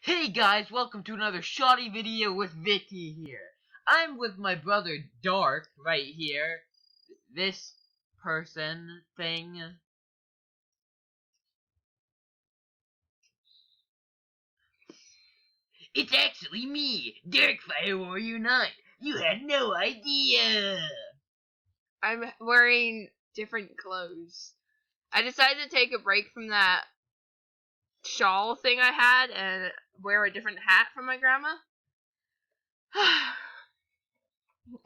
Hey guys, welcome to another shoddy video with Vicky here. I'm with my brother Dark right here. This person thing. It's actually me, Darkfire Warrior 9. You had no idea. I'm wearing different clothes. I decided to take a break from that shawl thing I had and wear a different hat from my grandma.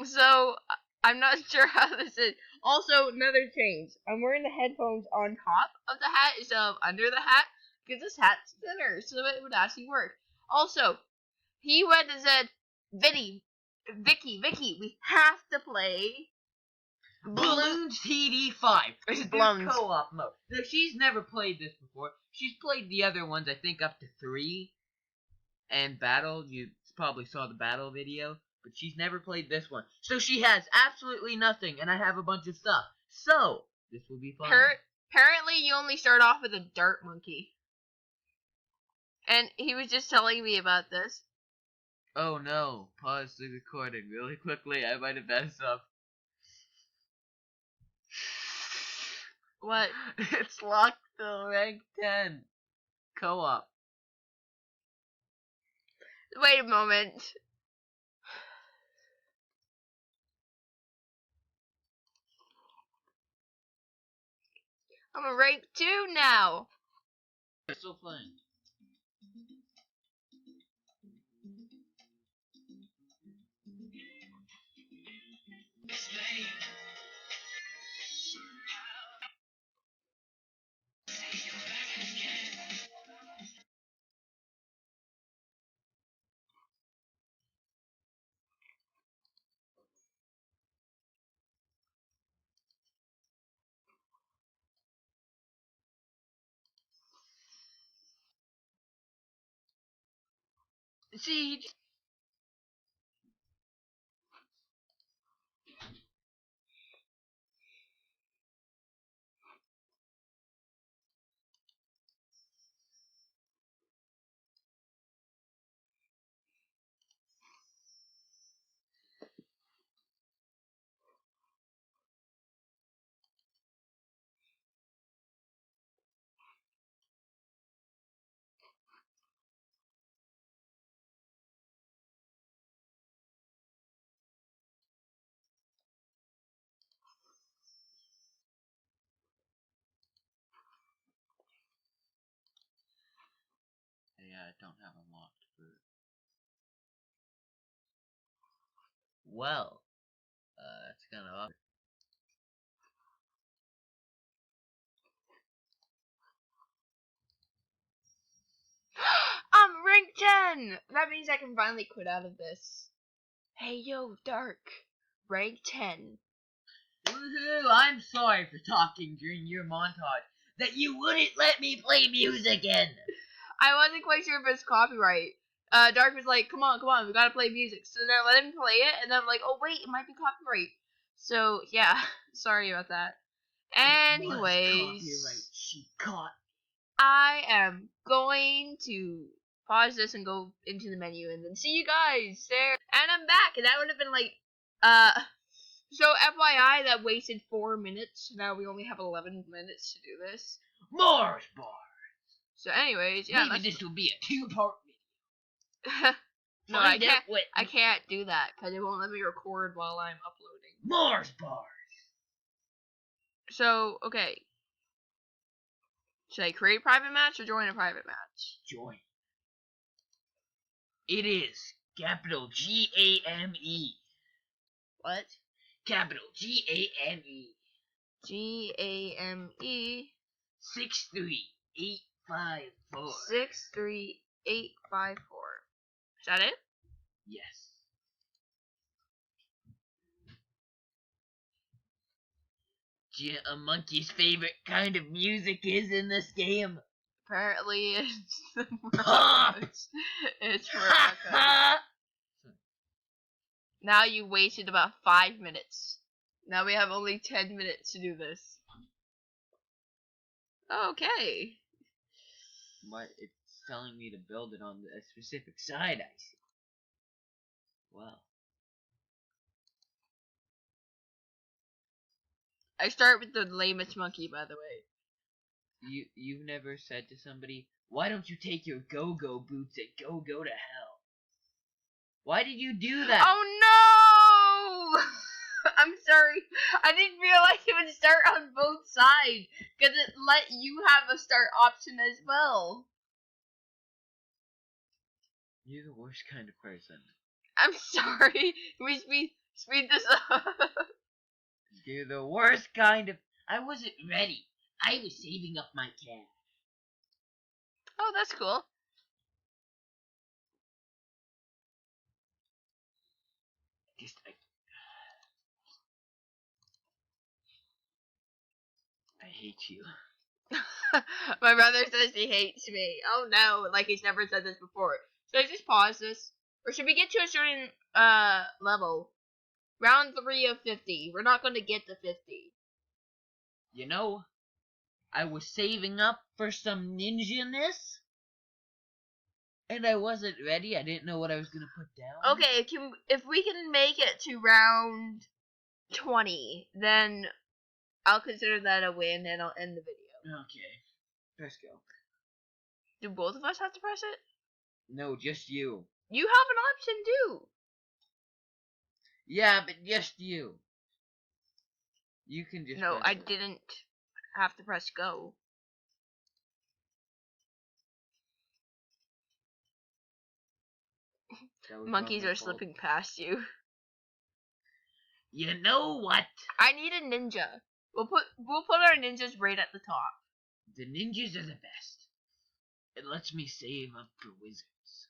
So, I'm not sure how this is. Also, another change. I'm wearing the headphones on top of the hat instead of under the hat because this hat's thinner, so it would actually work. Also, he went and said, Vicky, we have to play Balloons TD5. It's Balloons. co-op mode. Now, she's never played this before. She's played the other ones, I think up to 3. And Battle, you probably saw the Battle video. But she's never played this one. So she has absolutely nothing, and I have a bunch of stuff. So, this will be fun. Apparently, you only start off with a dart monkey. And he was just telling me about this. Oh no, pause the recording really quickly, I might have messed up. What? It's locked to rank 10. Co-op. Wait a moment. I'm a rank 2 now. We're still playing. See, yeah, I don't have unlocked food. Well, it's kind of awkward. I'm rank 10! That means I can finally quit out of this. Hey yo, Dark. Rank 10. Woohoo! I'm sorry for talking during your montage. That you wouldn't let me play music in! I wasn't quite sure if it's copyright. Dark was like, come on, we gotta play music. So then I let him play it, and then I'm like, oh wait, it might be copyright. So, yeah, sorry about that. Anyways, She caught. I am going to pause this and go into the menu and then see you guys there. And I'm back, and that would have been like, so FYI, that wasted 4 minutes. Now we only have 11 minutes to do this. Mars bar. So anyways, yeah. Maybe this will be a 2-part video. No, I can't do that, because it won't let me record while I'm uploading. Mars bars. So, okay. Should I create a private match or join a private match? Join. It is capital G-A-M-E. What? Capital G-A-M-E. G-A-M-E. 63854. 63854. Is that it? Yes. A monkey's favorite kind of music is in this game. Apparently, it's it's Now you wasted about 5 minutes. Now we have only 10 minutes to do this. Okay. What? It's telling me to build it on a specific side, I see. Well. I start with the lamest monkey, by the way. You've never said to somebody, why don't you take your go-go boots and go to hell? Why did you do that? Oh no! I'm sorry. I didn't realize it would start on both sides, because it let you have a start option as well. You're the worst kind of person. I'm sorry. Can we speed this up? You're the worst kind of... I wasn't ready. I was saving up my cash. Oh, that's cool. I hate you. My brother says he hates me. Oh no, like he's never said this before. Should I just pause this? Or should we get to a certain level? Round 3 of 50. We're not going to get to 50. You know, I was saving up for some ninja-ness, and I wasn't ready. I didn't know what I was going to put down. Okay, if we can make it to round 20, then I'll consider that a win and I'll end the video. Okay. Let's go. Do both of us have to press it? No, just you. You have an option too. Yeah, but just you. You can just... No, I didn't have to press go. Monkeys are slipping past you. You know what? I need a ninja. We'll put our ninjas right at the top. The ninjas are the best. It lets me save up for wizards.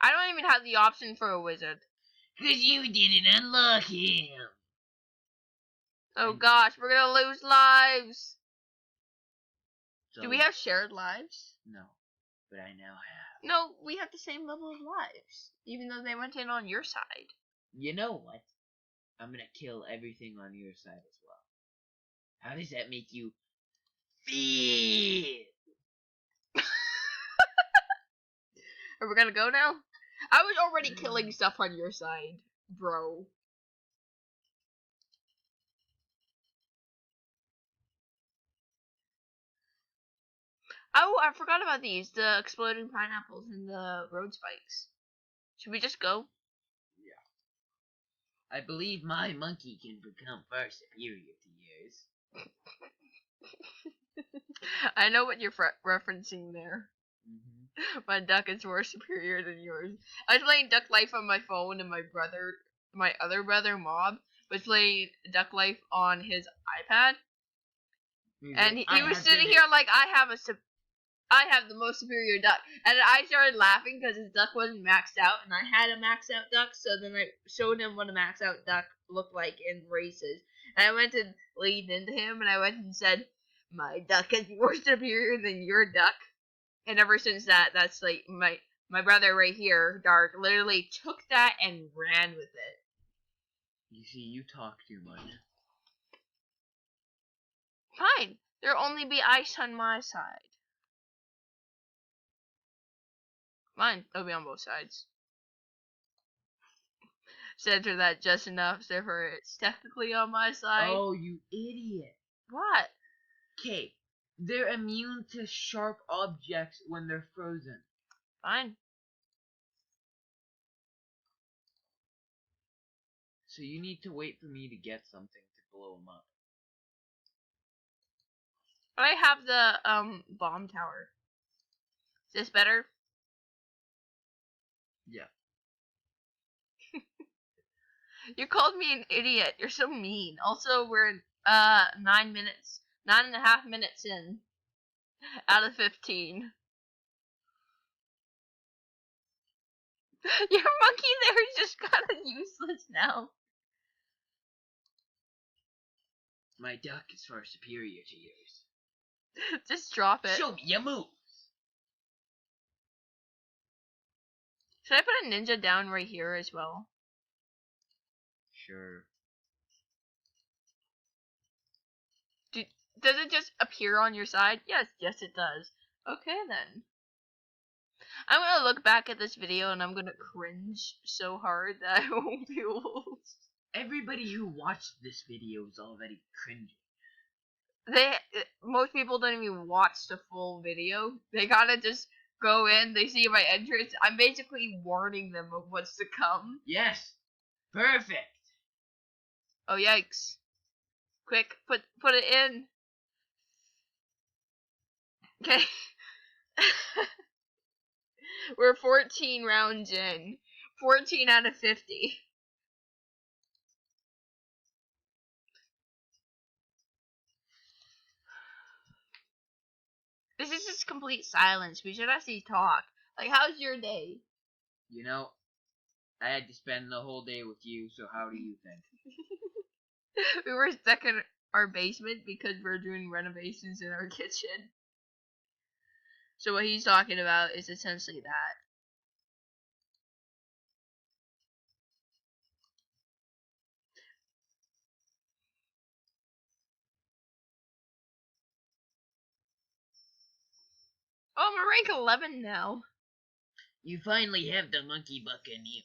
I don't even have the option for a wizard. 'Cause you didn't unlock him. Oh gosh, we're gonna lose lives. So, do we have shared lives? No, but I now have. No, we have the same level of lives, even though they went in on your side. You know what? I'm gonna kill everything on your side as well. How does that make you feel? Are we gonna go now? I was already killing stuff on your side, bro. Oh, I forgot about these. The exploding pineapples and the road spikes. Should we just go? Yeah. I believe my monkey can become far superior to yours. I know what you're referencing there. Mm-hmm. My duck is more superior than yours. I was playing Duck Life on my phone, and my other brother, Mob, was playing Duck Life on his iPad. And he was sitting here like, I have the most superior duck. And I started laughing because his duck wasn't maxed out, and I had a maxed out duck, so then I showed him what a maxed out duck looked like in races. And I went and leaned into him, and I went and said, my duck is more superior than your duck. And ever since that, that's like, my brother right here, Dark, literally took that and ran with it. You see, you talk too much. Fine. There'll only be ice on my side. Mine, it'll be on both sides. Center that just enough so for it's technically on my side. Oh, you idiot. What? Okay, they're immune to sharp objects when they're frozen. Fine. So you need to wait for me to get something to blow them up. But I have the bomb tower. Is this better? Yeah. You called me an idiot. You're so mean. Also, we're 9.5 minutes in out of 15. Your monkey there is just kind of useless now. My duck is far superior to yours. Just drop it. Show me your moves. Should I put a ninja down right here as well? Sure. Does it just appear on your side? Yes, it does. Okay then. I'm gonna look back at this video and I'm gonna cringe so hard that I won't be able to. Everybody who watched this video is already cringing. Most people don't even watch the full video. They gotta just go in, they see my entrance. I'm basically warning them of what's to come. Yes. Perfect. Oh yikes. Quick, put it in. Okay. We're 14 rounds in. 14 out of 50. This is just complete silence. We should actually talk. Like, how's your day? You know, I had to spend the whole day with you, so how do you think? We were stuck in our basement because we're doing renovations in our kitchen. So what he's talking about is essentially that. Oh, I'm rank 11 now. You finally have the monkey buccaneer.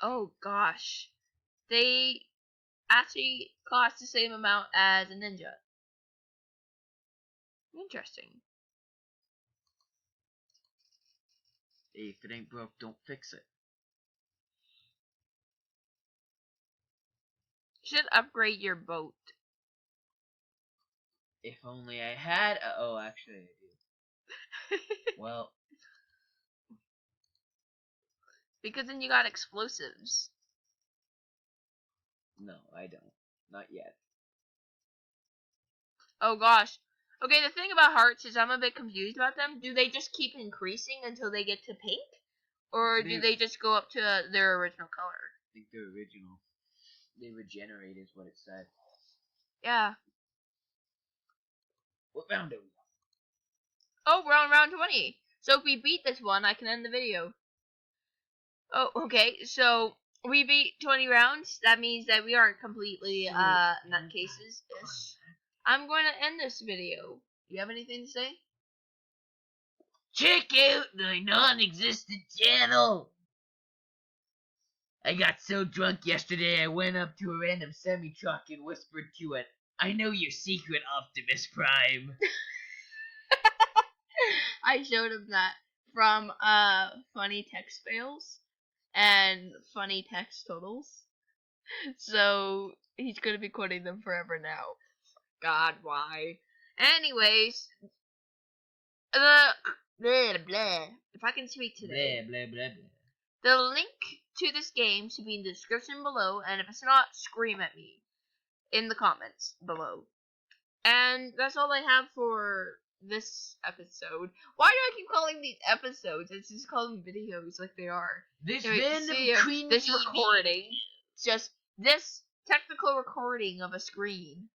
Oh gosh. They actually cost the same amount as a ninja. Interesting. Hey, if it ain't broke, don't fix it. You should upgrade your boat. If only I had oh, actually I do. Well. Because then you got explosives. No, I don't. Not yet. Oh gosh. Okay, the thing about hearts is I'm a bit confused about them. Do they just keep increasing until they get to pink? Or do they just go up to their original color? I think they're original. They regenerate is what it said. Yeah. What round are we on? Oh, we're on round 20. So if we beat this one, I can end the video. Oh, okay. So we beat 20 rounds. That means that we aren't completely nutcases. I'm going to end this video. You have anything to say? Check out my non-existent channel! I got so drunk yesterday I went up to a random semi-truck and whispered to it, I know your secret, Optimus Prime. I showed him that from funny text fails and funny text totals. So he's going to be quoting them forever now. God, why? Anyways, blah, blah. If I can speak today. Blah, blah, blah, blah. The link to this game should be in the description below, and if it's not, scream at me in the comments below. And that's all I have for this episode. Why do I keep calling these episodes? It's just call them videos like they are. This This recording, just this technical recording of a screen.